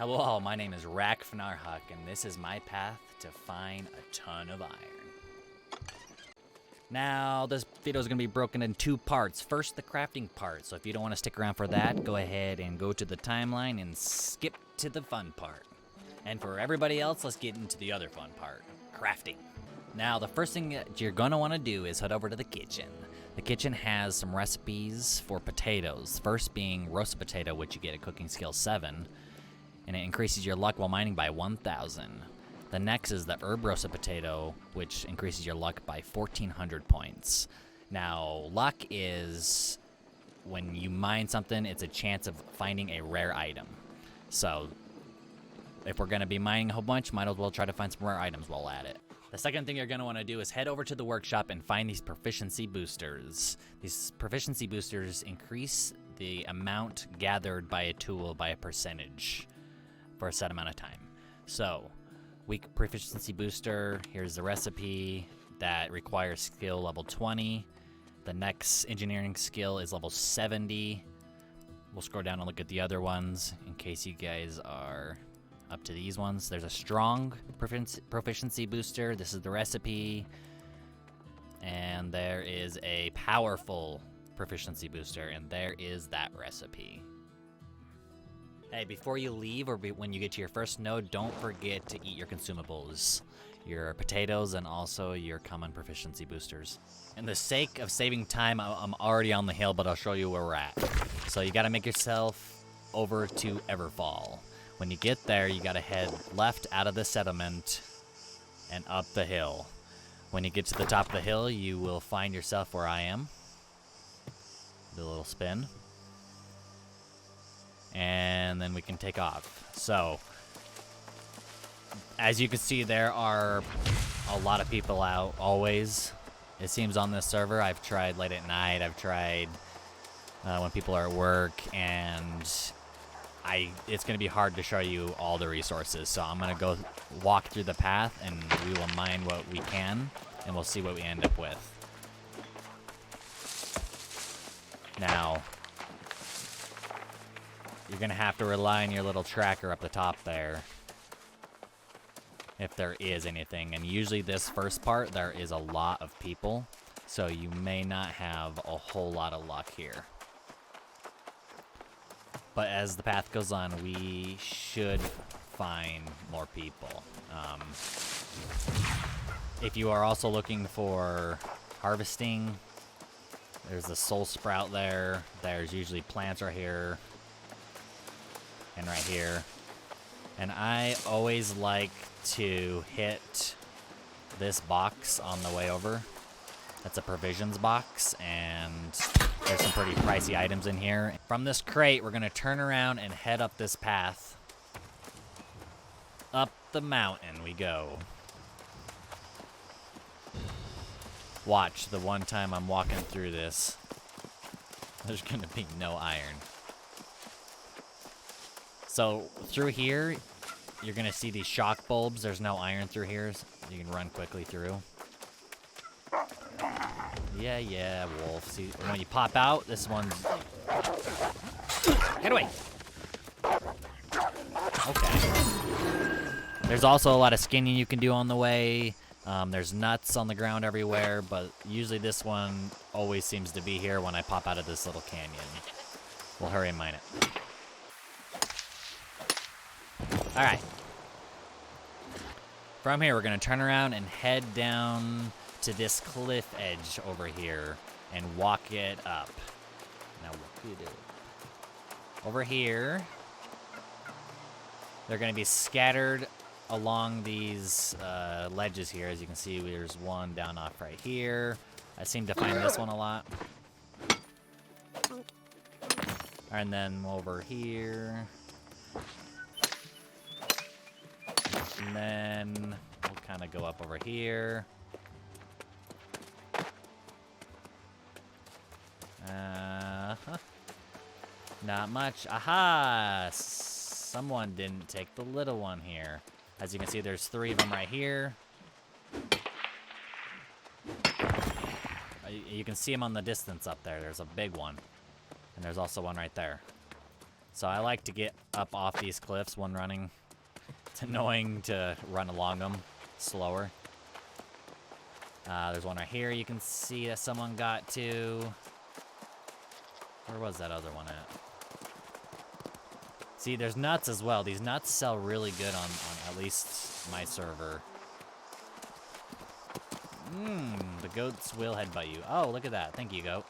Hello, my name is Rakfnarhuk, and this is my path to find a ton of iron. Now, this video is going to be broken in two parts. First, the crafting part, so if you don't want to stick around for that, go ahead and go to the timeline and skip to the fun part. And for everybody else, let's get into the other fun part, crafting. Now, the first thing that you're going to want to do is head over to the kitchen. The kitchen has some recipes for potatoes. First being roasted potato, which you get at cooking skill 7, and it increases your luck while mining by 1,000. The next is the herb roasted potato, which increases your luck by 1,400 points. Now, luck is when you mine something, it's a chance of finding a rare item. So, if we're going to be mining a whole bunch, might as well try to find some rare items while at it. The second thing you're going to want to do is head over to the workshop and find these proficiency boosters. These proficiency boosters increase the amount gathered by a tool by a percentage for a set amount of time. So, weak proficiency booster, here's the recipe that requires skill level 20. The next engineering skill is level 70. We'll scroll down and look at the other ones in case you guys are up to these ones. There's a strong proficiency booster. This is the recipe. And there is a powerful proficiency booster, and there is that recipe. Hey, before you leave or when you get to your first node, don't forget to eat your consumables, your potatoes, and also your common proficiency boosters. In the sake of saving time, I'm already on the hill, but I'll show you where we're at. So you gotta make yourself over to Everfall. When you get there, you gotta head left out of the settlement and up the hill. When you get to the top of the hill, you will find yourself where I am. Do a little spin. And then we can take off. So, as you can see, there are a lot of people out always. It seems on this server. I've tried late at night. I've tried when people are at work, and it's going to be hard to show you all the resources. So I'm going to go walk through the path, and we will mine what we can, and we'll see what we end up with. Now, you're going to have to rely on your little tracker up the top there, if there is anything. And usually this first part, there is a lot of people, so you may not have a whole lot of luck here. But as the path goes on, we should find more people. If you are also looking for harvesting, there's a soul sprout there. There's usually plants right here. And right here. And I always like to hit this box on the way over. That's a provisions box, and there's some pretty pricey items in here. From this crate, we're going to turn around and head up this path. Up the mountain we go. Watch, the one time I'm walking through this, there's going to be no iron. So, through here, you're going to see these shock bulbs. There's no iron through here. So you can run quickly through. Yeah, wolf. See, when you pop out, this one's... Get away! Okay. There's also a lot of skinning you can do on the way. There's nuts on the ground everywhere, but usually this one always seems to be here when I pop out of this little canyon. We'll hurry and mine it. Alright. From here, we're going to turn around and head down to this cliff edge over here and walk it up. Now, what do you do? Over here, they're going to be scattered along these ledges here. As you can see, there's one down off right here. I seem to find this one a lot. And then over here. And then we'll kind of go up over here. Not much. Aha! Someone didn't take the little one here. As you can see, there's 3 of them right here. You can see them on the distance up there. There's a big one. And there's also one right there. So I like to get up off these cliffs when running. It's annoying to run along them slower. There's one right here you can see that someone got to. Where was that other one at? See, there's nuts as well. These nuts sell really good on at least my server. The goats will headbutt you. Oh, look at that. Thank you, goat.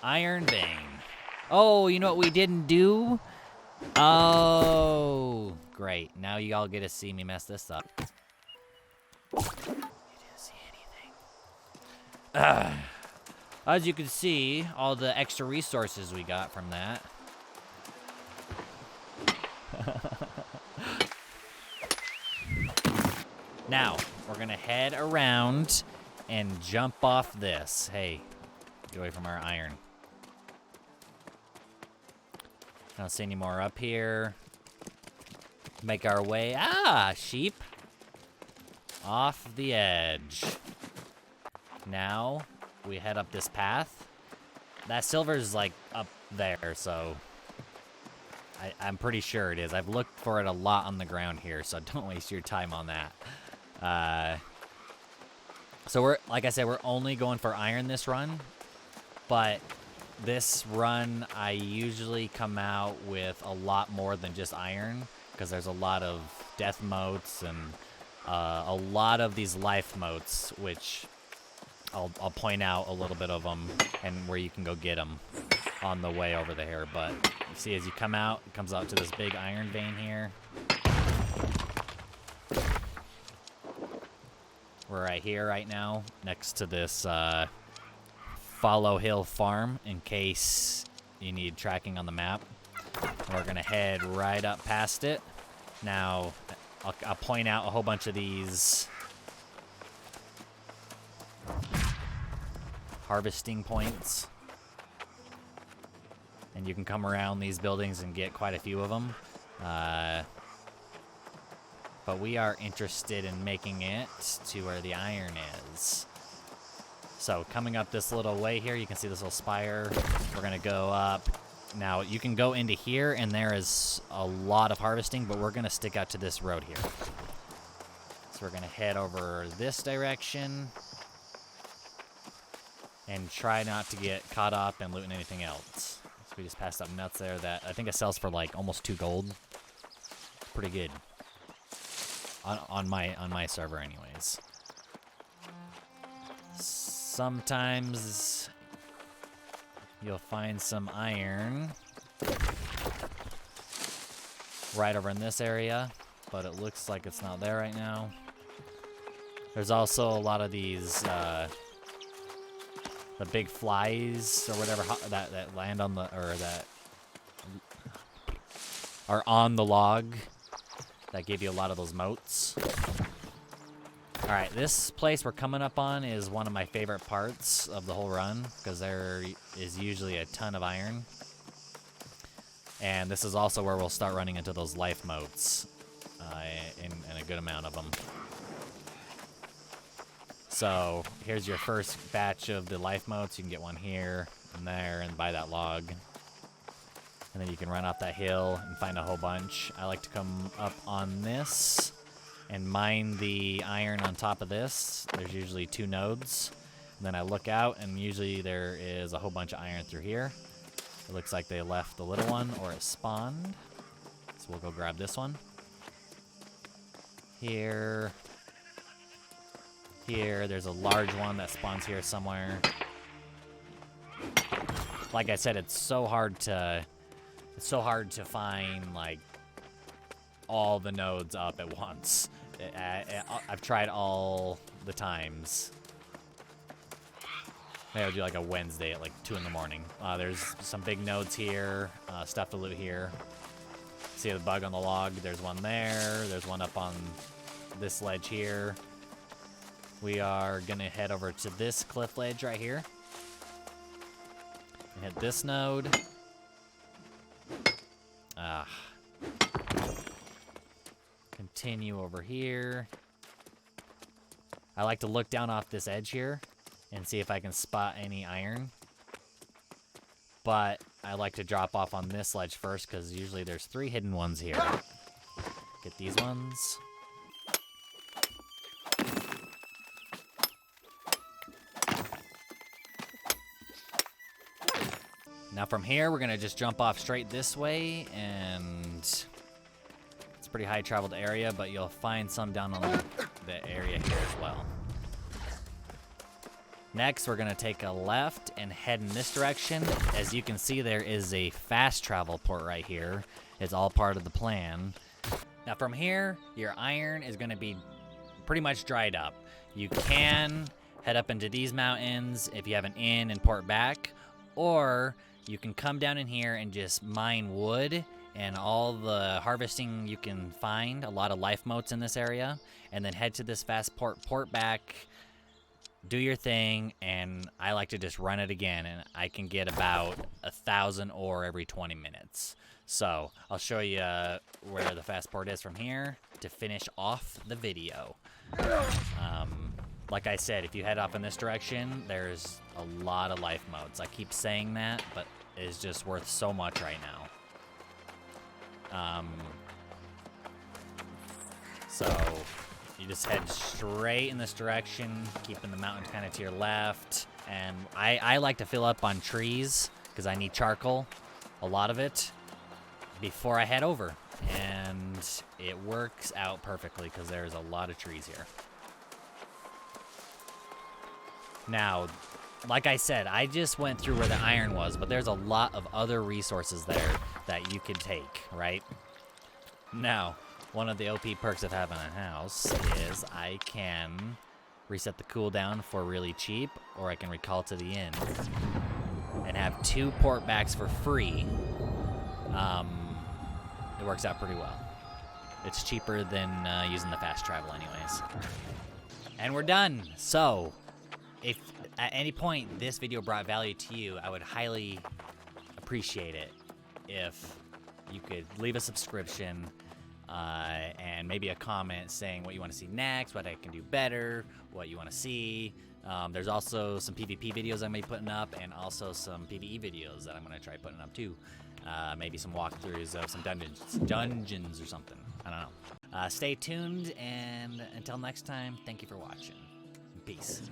Iron vein. Oh, you know what we didn't do? Oh, great. Now you all get to see me mess this up. You didn't see anything. As you can see, all the extra resources we got from that. Now, we're gonna head around and jump off this. Hey, get away from our iron. I don't see any more up here. Make our way, sheep. Off the edge. Now, we head up this path. That silver's like up there, so I'm pretty sure it is. I've looked for it a lot on the ground here, so don't waste your time on that. So like I said, we're only going for iron this run, but this run I usually come out with a lot more than just iron, because there's a lot of death motes and a lot of these life motes, which I'll point out a little bit of them and where you can go get them on the way over there. But you see, as you come out, it comes out to this big iron vein here. We're right here right now, next to this Follow Hill Farm, in case you need tracking on the map. We're gonna head right up past it. Now, I'll point out a whole bunch of these harvesting points. And you can come around these buildings and get quite a few of them. But we are interested in making it to where the iron is. So coming up this little way here, you can see this little spire. We're gonna go up. Now you can go into here and there is a lot of harvesting, but we're gonna stick out to this road here. So we're gonna head over this direction and try not to get caught up and looting anything else. So we just passed up nuts there that I think it sells for like almost 2 gold. Pretty good. On my server anyways. Sometimes you'll find some iron right over in this area, but it looks like it's not there right now. There's also a lot of these the big flies or whatever that land on the, or that are on the log, that give you a lot of those motes. Alright, this place we're coming up on is one of my favorite parts of the whole run, because there is usually a ton of iron. And this is also where we'll start running into those life motes, in a good amount of them. So, here's your first batch of the life motes. You can get one here and there and buy that log. And then you can run off that hill and find a whole bunch. I like to come up on this and mine the iron on top of this. There's usually 2 nodes. And then I look out, and usually there is a whole bunch of iron through here. It looks like they left the little one, or it spawned. So we'll go grab this one. Here. Here, there's a large one that spawns here somewhere. Like I said, it's so hard to find, like, all the nodes up at once. I've tried all the times. Maybe I'll do like a Wednesday at like 2 in the morning. There's some big nodes here, stuff to loot here. See the bug on the log? There's one there. There's one up on this ledge here. We are gonna head over to this cliff ledge right here. And hit this node. Continue over here. I like to look down off this edge here and see if I can spot any iron. But I like to drop off on this ledge first because usually there's 3 hidden ones here. Get these ones. Now from here, we're gonna just jump off straight this way, and it's a pretty high traveled area, but you'll find some down on the area here as well. Next, we're gonna take a left and head in this direction. As you can see, there is a fast travel port right here. It's all part of the plan. Now from here, your iron is gonna be pretty much dried up. You can head up into these mountains if you have an inn and port back, or you can come down in here and just mine wood and all the harvesting you can find, a lot of life motes in this area, and then head to this fast port back, do your thing, and I like to just run it again, and I can get about 1,000 ore every 20 minutes. So I'll show you where the fast port is from here to finish off the video. Like I said, if you head off in this direction, there's a lot of life motes. I keep saying that, but it's just worth so much right now. So you just head straight in this direction, keeping the mountain kind of to your left. And I like to fill up on trees because I need charcoal, a lot of it, before I head over. And it works out perfectly because there's a lot of trees here. Now, like I said, I just went through where the iron was, but there's a lot of other resources there that you could take, right? Now, one of the OP perks of having a house is I can reset the cooldown for really cheap, or I can recall to the inn and have 2 port backs for free. It works out pretty well. It's cheaper than using the fast travel anyways. And we're done. So, if at any point this video brought value to you, I would highly appreciate it if you could leave a subscription and maybe a comment saying what you want to see next, what I can do better, what you want to see. There's also some PvP videos I'm going to be putting up, and also some PvE videos that I'm going to try putting up too. Maybe some walkthroughs of some dungeons or something. I don't know. Stay tuned, and until next time, thank you for watching. Peace.